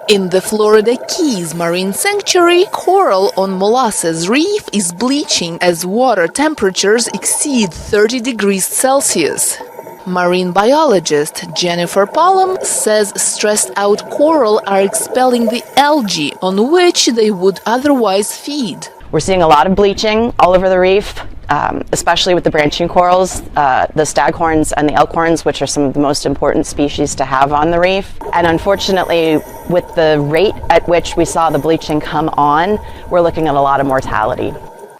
In the Florida Keys Marine Sanctuary, coral on Molasses Reef is bleaching as water temperatures exceed 30 degrees Celsius. Marine biologist Jennifer Palom says stressed-out coral are expelling the algae on which they would otherwise feed. We're seeing a lot of bleaching all over the reef, especially with the branching corals, the staghorns and the elkhorns, which are some of the most important species to have on the reef. And unfortunately, with the rate at which we saw the bleaching come on, we're looking at a lot of mortality.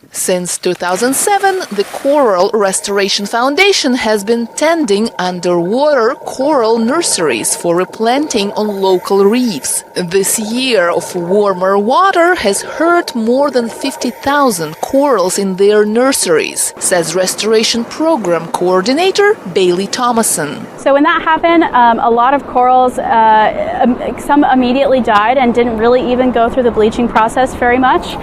Since 2007, the Coral Restoration Foundation has been tending underwater coral nurseries for replanting on local reefs. This year of warmer water has hurt more than 50,000 corals in their nurseries, says Restoration Program Coordinator Bailey Thomason. So when that happened, a lot of corals, some immediately died and didn't really even go through the bleaching process very much.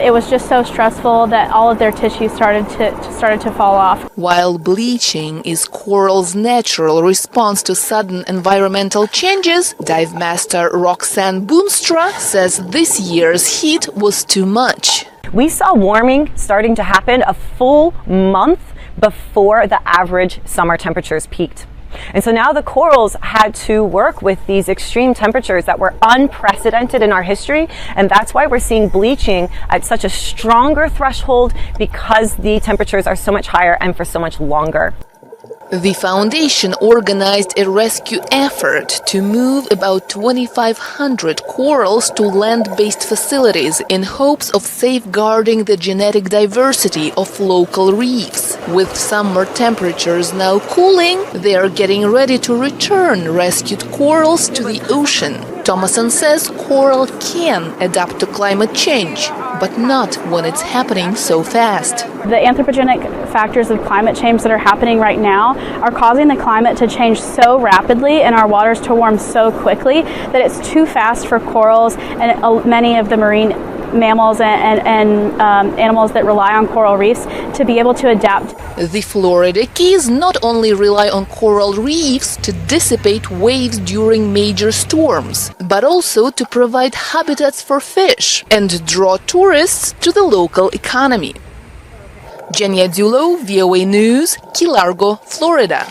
It was just so stressful that all of their tissues started to fall off. While bleaching is coral's natural response to sudden environmental changes, dive master Roxanne Boonstra says this year's heat was too much. We saw warming starting to happen a full month before the average summer temperatures peaked. And so now the corals had to work with these extreme temperatures that were unprecedented in our history, and that's why we're seeing bleaching at such a stronger threshold, because the temperatures are so much higher and for so much longer. The foundation organized a rescue effort to move about 2,500 corals to land-based facilities in hopes of safeguarding the genetic diversity of local reefs. With summer temperatures now cooling, they are getting ready to return rescued corals to the ocean. Thomason says coral can adapt to climate change, but not when it's happening so fast. The anthropogenic factors of climate change that are happening right now are causing the climate to change so rapidly and our waters to warm so quickly that it's too fast for corals and many of the marine mammals and animals that rely on coral reefs to be able to adapt. The Florida Keys not only rely on coral reefs to dissipate waves during major storms, but also to provide habitats for fish and draw tourists to the local economy. Jenya Dulo, VOA News, Key Largo, Florida.